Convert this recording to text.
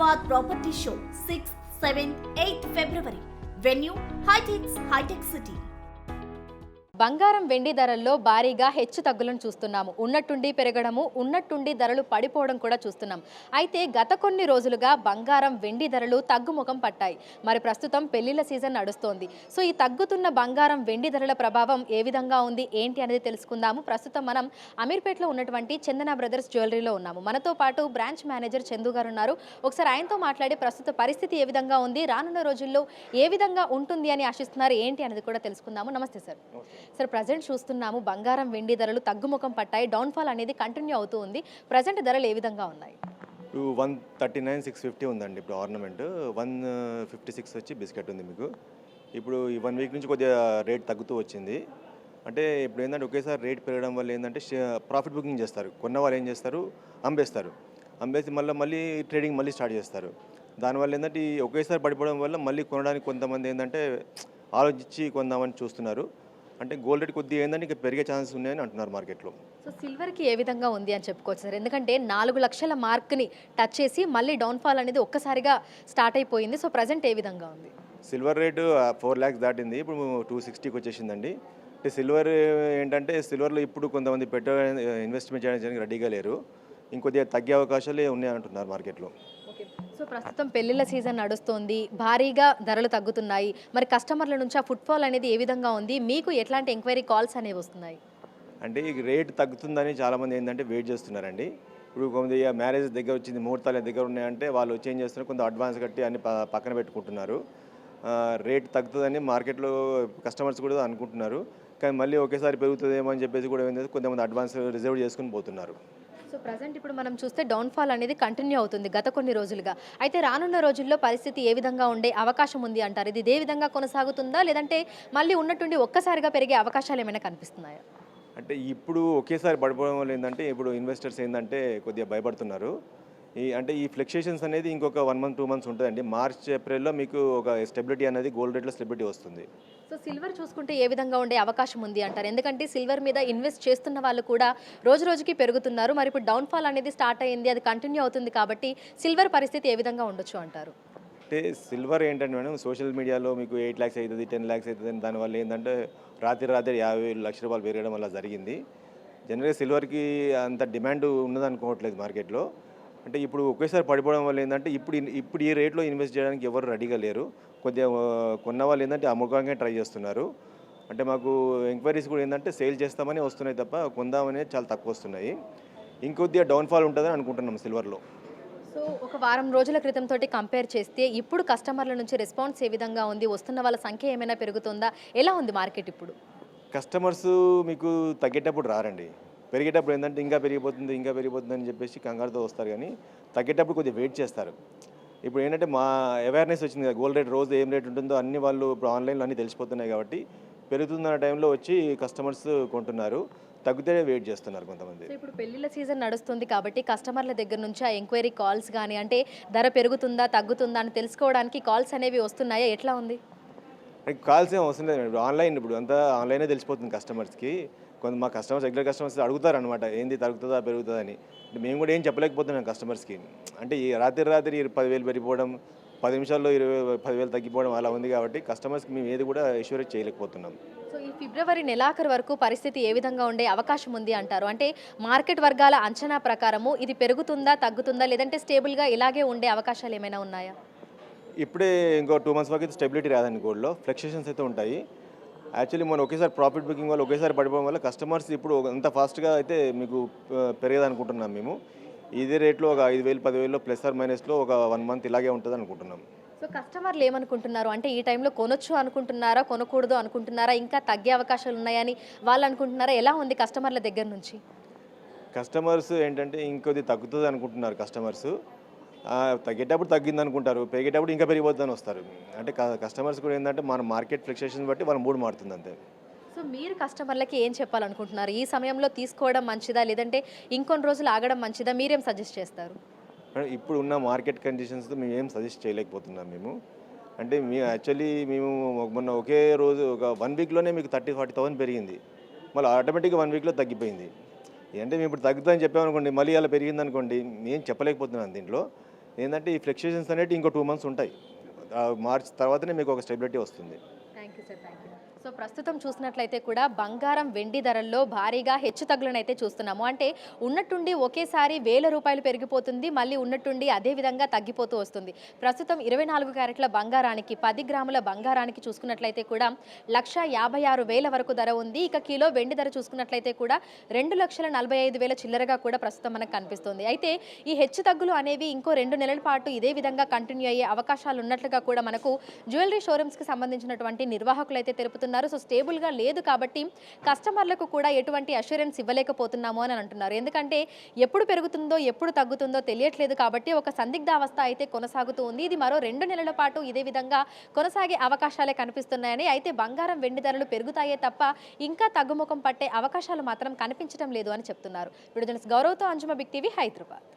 Hyderabad Property Show 6th, 7th, 8th February. Venue High-Tech City. బంగారం వెండి ధరల్లో భారీగా హెచ్చు తగ్గులను చూస్తున్నాము. ఉన్నట్టుండి పెరగడము, ఉన్నట్టుండి ధరలు పడిపోవడం కూడా చూస్తున్నాం. అయితే గత కొన్ని రోజులుగా బంగారం వెండి ధరలు తగ్గుముఖం పట్టాయి. మరి ప్రస్తుతం పెళ్లిళ్ల సీజన్ నడుస్తోంది. సో ఈ తగ్గుతున్న బంగారం వెండి ధరల ప్రభావం ఏ విధంగా ఉంది ఏంటి అనేది తెలుసుకుందాము. ప్రస్తుతం మనం అమీర్పేటలో ఉన్నటువంటి చందన బ్రదర్స్ జ్యువెలరీలో ఉన్నాము. మనతో పాటు బ్రాంచ్ మేనేజర్ చందు గారు ఉన్నారు. ఒకసారి ఆయనతో మాట్లాడి ప్రస్తుత పరిస్థితి ఏ విధంగా ఉంది, రానున్న రోజుల్లో ఏ విధంగా ఉంటుంది అని ఆశిస్తున్నారు ఏంటి అనేది కూడా తెలుసుకుందాము. నమస్తే సార్. సార్, ప్రజెంట్ చూస్తున్నాము బంగారం వెండి ధరలు తగ్గుముఖం పట్టాయి, డౌన్ఫాల్ అనేది కంటిన్యూ అవుతూ ఉంది. ప్రజెంట్ ధరలు ఏ విధంగా ఉన్నాయి? 139,650 ఉందండి ఇప్పుడు ఆర్నమెంట్. 156 వచ్చి బిస్కెట్ ఉంది మీకు. ఇప్పుడు ఈ 1 వీక్ నుంచి కొద్దిగా రేట్ తగ్గుతూ వచ్చింది. అంటే ఇప్పుడు ఏంటంటే ఒకేసారి రేట్ పెరగడం వల్ల ఏంటంటే ప్రాఫిట్ బుకింగ్ చేస్తారు. కొన్న వాళ్ళు ఏం చేస్తారు, అమ్మేసి మళ్ళీ ట్రేడింగ్ మళ్ళీ స్టార్ట్ చేస్తారు. దానివల్ల ఏంటంటే ఈ ఒకేసారి పడిపోవడం వల్ల మళ్ళీ కొనడానికి కొంతమంది ఏంటంటే ఆలోచించి కొందామని చూస్తున్నారు. అంటే గోల్డ్ రేట్ కొద్దిగా ఏంటంటే ఇంకా పెరిగే ఛాన్సెస్ ఉన్నాయని అంటున్నారు మార్కెట్లో. సో సిల్వర్కి ఏ విధంగా ఉంది అని చెప్పుకోవచ్చు సార్? ఎందుకంటే 4 లక్షల మార్క్ని టచ్ చేసి మళ్ళీ డౌన్ఫాల్ అనేది ఒక్కసారిగా స్టార్ట్ అయిపోయింది. సో ప్రజెంట్ ఏ విధంగా ఉంది? సిల్వర్ రేటు 4 lakhs దాటింది, ఇప్పుడు 260కి వచ్చేసిందండి. అంటే సిల్వర్ ఏంటంటే సిల్వర్లో ఇప్పుడు కొంతమంది ఇన్వెస్ట్మెంట్ చేయడానికి రెడీగా లేరు. ఇంకొద్దిగా తగ్గే అవకాశాలే ఉన్నాయి అంటున్నారు మార్కెట్లో. సో ప్రస్తుతం పెళ్లిళ్ళ సీజన్ నడుస్తోంది, భారీగా ధరలు తగ్గుతున్నాయి. మరి కస్టమర్ల నుంచి ఆ ఫుట్ఫాల్ అనేది ఏ విధంగా ఉంది? మీకు ఎట్లాంటి ఎంక్వైరీ కాల్స్ అనేవి వస్తున్నాయి? అంటే ఈ రేట్ తగ్గుతుందని చాలామంది ఏంటంటే వెయిట్ చేస్తున్నారండి. ఇప్పుడు కొంత మ్యారేజ్ దగ్గర వచ్చింది, ముహూర్తాలు దగ్గర ఉన్నాయంటే వాళ్ళు చేంజ్ చేస్తున్నారు, కొంత అడ్వాన్స్ కట్టి అన్ని పక్కన పెట్టుకుంటున్నారు. రేట్ తగ్గుతుందని మార్కెట్లో కస్టమర్స్ కూడా అనుకుంటున్నారు. కానీ మళ్ళీ ఒకేసారి పెరుగుతుందేమో అని చెప్పేసి కూడా ఏంటంటే కొంతమంది అడ్వాన్స్ రిజర్వ్ చేసుకుని పోతున్నారు. సో ప్రజెంట్ ఇప్పుడు మనం చూస్తే డౌన్ఫాల్ అనేది కంటిన్యూ అవుతుంది గత కొన్ని రోజులుగా. అయితే రానున్న రోజుల్లో పరిస్థితి ఏ విధంగా ఉండే అవకాశం ఉంది అంటారు? ఇది ఇదే విధంగా కొనసాగుతుందా, లేదంటే మళ్ళీ ఉన్నట్టుండి ఒక్కసారిగా పెరిగే అవకాశాలు ఏమైనా కనిపిస్తున్నాయా? అంటే ఇప్పుడు ఒకేసారి పడిపోవడం వల్ల ఏంటంటే ఇప్పుడు ఇన్వెస్టర్స్ ఏంటంటే కొద్దిగా భయపడుతున్నారు. ఈ ఫ్లక్చుయేషన్స్ అనేది ఇంకొక 1 month 2 months ఉంటుందండి. మార్చ్ ఏప్రిల్లో మీకు ఒక స్టెబిలిటీ అనేది గోల్డ్ రేట్లో స్టెబిలిటీ వస్తుంది. సో సిల్వర్ చూసుకుంటే ఏ విధంగా ఉండే అవకాశం ఉంది అంటారు? ఎందుకంటే సిల్వర్ మీద ఇన్వెస్ట్ చేస్తున్న వాళ్ళు కూడా రోజు రోజుకి పెరుగుతున్నారు. మరి ఇప్పుడు డౌన్ఫాల్ అనేది స్టార్ట్ అయ్యింది, అది కంటిన్యూ అవుతుంది కాబట్టి సిల్వర్ పరిస్థితి ఏ విధంగా ఉండొచ్చు అంటారు? అంటే సిల్వర్ ఏంటంటే మేడం సోషల్ మీడియాలో మీకు 8 lakhs అవుతుంది, 10 lakhs అవుతుంది. దానివల్ల ఏంటంటే రాత్రి 50 లక్షల రూపాయలు పెరగడం వల్ల జరిగింది. జనరల్గా సిల్వర్కి అంత డిమాండ్ ఉన్నదనుకోవట్లేదు మార్కెట్లో. అంటే ఇప్పుడు ఒకేసారి పడిపోవడం వల్ల ఏంటంటే ఇప్పుడు ఈ రేట్లో ఇన్వెస్ట్ చేయడానికి ఎవరు రెడీగా లేరు. కొద్దిగా కొన్న వాళ్ళు ఏంటంటే అమ్మకానికి ట్రై చేస్తున్నారు. అంటే మాకు ఎంక్వైరీస్ కూడా ఏంటంటే సేల్ చేస్తామని వస్తున్నాయి తప్ప కొందామనే చాలా తక్కువ వస్తున్నాయి. ఇంకొద్దిగా డౌన్ఫాల్ ఉంటుందని అనుకుంటున్నాం సిల్వర్లో. సో ఒక వారం రోజుల క్రితం తోటి కంపేర్ చేస్తే ఇప్పుడు కస్టమర్ల నుంచి రెస్పాన్స్ ఏ విధంగా ఉంది? వస్తున్న వాళ్ళ సంఖ్య ఏమైనా పెరుగుతుందా? ఎలా ఉంది మార్కెట్ ఇప్పుడు? కస్టమర్స్ మీకు తగ్గేటప్పుడు రారండి. పెరిగేటప్పుడు ఏంటంటే ఇంకా పెరిగిపోతుంది అని చెప్పేసి కంగారుతో వస్తారు. కానీ తగ్గేటప్పుడు కొద్దిగా వెయిట్ చేస్తారు. ఇప్పుడు ఏంటంటే మా అవేర్నెస్ వచ్చింది కదా, గోల్డ్ రేట్ రోజు ఏం రేట్ ఉంటుందో అన్ని వాళ్ళు ఇప్పుడు ఆన్లైన్లో అన్నీ తెలిసిపోతున్నాయి కాబట్టి పెరుగుతున్న టైంలో వచ్చి కస్టమర్స్ కొంటున్నారు. తగ్గితే వెయిట్ చేస్తున్నారు కొంతమంది. ఇప్పుడు పెళ్లిళ్ళ సీజన్ నడుస్తుంది కాబట్టి కస్టమర్ల దగ్గర నుంచి ఆ ఎంక్వైరీ కాల్స్ కానీ, అంటే ధర పెరుగుతుందా తగ్గుతుందా అని తెలుసుకోవడానికి కాల్స్ అనేవి వస్తున్నాయా? ఎట్లా ఉంది? కాల్స్ ఏం అవసరం లేదు. ఇప్పుడు అంతా ఆన్లైనే తెలిసిపోతుంది కస్టమర్స్కి. మా కస్టమర్స్ రెగ్యులర్ కస్టమర్స్ అడుగుతారు అనమాట, ఏంది తగ్గుతుందా పెరుగుతుందా అని. మేము కూడా ఏం చెప్పలేకపోతున్నాం కస్టమర్స్కి. అంటే ఈ రాత్రి 10,000 పెరిగిపోవడం, 10 నిమిషాల్లో 10,000 తగ్గిపోవడం అలా ఉంది కాబట్టి కస్టమర్స్కి మేము ఏది కూడా ఎష్యూరేట్ చేయలేకపోతున్నాం. సో ఈ ఫిబ్రవరి నెలాఖరు వరకు పరిస్థితి ఏ విధంగా ఉండే అవకాశం ఉంది అంటారు? అంటే మార్కెట్ వర్గాల అంచనా ప్రకారము ఇది పెరుగుతుందా తగ్గుతుందా, లేదంటే స్టేబుల్గా ఇలాగే ఉండే అవకాశాలు ఏమైనా ఉన్నాయా? ఇప్పుడే ఇంకో 2 months వరకు అయితే స్టెబిలిటీ రాదండి. గోల్డ్లో ఫ్లక్చుయేషన్స్ అయితే ఉంటాయి. యాక్చువల్లీ మనం ఒకేసారి ప్రాఫిట్ బుకింగ్ వల్ల ఒకేసారి పడిపోవడం వల్ల కస్టమర్స్ ఇప్పుడు అంత ఫాస్ట్గా అయితే మీకు పెరగదనుకుంటున్నాం మేము. ఇదే రేట్లో ఒక 5,000 10,000 ప్లస్ ఆర్ మైనస్లో ఒక 1 month ఇలాగే ఉంటుంది అనుకుంటున్నాం. సో కస్టమర్లు ఏమనుకుంటున్నారు? అంటే ఈ టైంలో కొనొచ్చు అనుకుంటున్నారా, కొనకూడదు అనుకుంటున్నారా, ఇంకా తగ్గే అవకాశాలు ఉన్నాయని వాళ్ళు అనుకుంటున్నారా? ఎలా ఉంది కస్టమర్ల దగ్గర నుంచి? కస్టమర్స్ ఏంటంటే ఇంకొద్ది తగ్గుతుంది అనుకుంటున్నారు కస్టమర్స్. తగ్గేటప్పుడు తగ్గింది అనుకుంటారు, పెరిగేటప్పుడు ఇంకా పెరిగిపోతుందని వస్తారు. అంటే కస్టమర్స్ కూడా ఏంటంటే మన మార్కెట్ ఫ్లక్చుయేషన్ బట్టి వాళ్ళ మూడ్ మారుతుంది అంతే. సో మీరు కస్టమర్లకి ఏం చెప్పాలనుకుంటున్నారు? ఈ సమయంలో తీసుకోవడం మంచిదా, లేదంటే ఇంకొన్ని రోజులు ఆగడం మంచిదా? మీరేం సజెస్ట్ చేస్తారు? ఇప్పుడు ఉన్న మార్కెట్ కండిషన్స్తో మేము ఏం సజెస్ట్ చేయలేకపోతున్నాం మేము. అంటే మేము మొన్న ఒకే రోజు ఒక 1 weekలోనే మీకు 30,000-40,000 పెరిగింది. మళ్ళీ ఆటోమేటిక్గా 1 weekలో తగ్గిపోయింది. అంటే మేము ఇప్పుడు తగ్గుతుందని చెప్పామనుకోండి, మళ్ళీ అలా పెరిగిందనుకోండి, మేము చెప్పలేకపోతున్నాం దీంట్లో. ఏంటంటే ఈ ఫ్లక్చుయేషన్స్ అనేవి ఇంకో 2 మంత్స్ ఉంటాయి. మార్చ్ తర్వాతనే మీకు ఒక స్టెబిలిటీ వస్తుంది. Thank you sir, thank you. So ప్రస్తుతం చూసినట్లయితే కూడా బంగారం వెండి ధరల్లో భారీగా హెచ్చుతగ్గులను అయితే చూస్తున్నాము. అంటే ఉన్నట్టుండి ఒకేసారి రూపాయలు పెరిగిపోతుంది, మళ్ళీ ఉన్నట్టుండి అదే విధంగా తగ్గిపోతూ వస్తుంది. ప్రస్తుతం 24 క్యారెట్ల బంగారానికి 10 గ్రాముల బంగారానికి చూసుకున్నట్లయితే కూడా 1,56,000 వరకు ధర ఉంది. ఇక కిలో వెండి ధర చూసుకున్నట్లయితే కూడా 2,45,000 చిల్లరగా కూడా ప్రస్తుతం మనకు కనిపిస్తుంది. అయితే ఈ హెచ్చుతగ్గులు అనేవి ఇంకో 2 నెలల పాటు ఇదే విధంగా కంటిన్యూ అయ్యే అవకాశాలు ఉన్నట్లుగా కూడా మనకు జ్యువెలరీ షోరూమ్స్కి సంబంధించినటువంటి నిర్వాహకులు అయితే తెలుపుతున్నారు. సో స్టేబుల్గా లేదు కాబట్టి కస్టమర్లకు కూడా ఎటువంటి అష్యూరెన్స్ ఇవ్వలేకపోతున్నాము అని అంటున్నారు. ఎందుకంటే ఎప్పుడు పెరుగుతుందో ఎప్పుడు తగ్గుతుందో తెలియట్లేదు కాబట్టి ఒక సందిగ్ధావస్థ అయితే కొనసాగుతూ ఉంది. ఇది మరో 2 నెలల పాటు ఇదే విధంగా కొనసాగే అవకాశాలే కనిపిస్తున్నాయని, అయితే బంగారం వెండి ధరలు పెరుగుతాయే తప్ప ఇంకా తగ్గుముఖం పట్టే అవకాశాలు మాత్రం కనిపించడం లేదు అని చెప్తున్నారు. వీడియో జర్నలిస్ట్ గౌరవ్తో అంజుమ, బిగ్ టీవీ, హైదరాబాద్.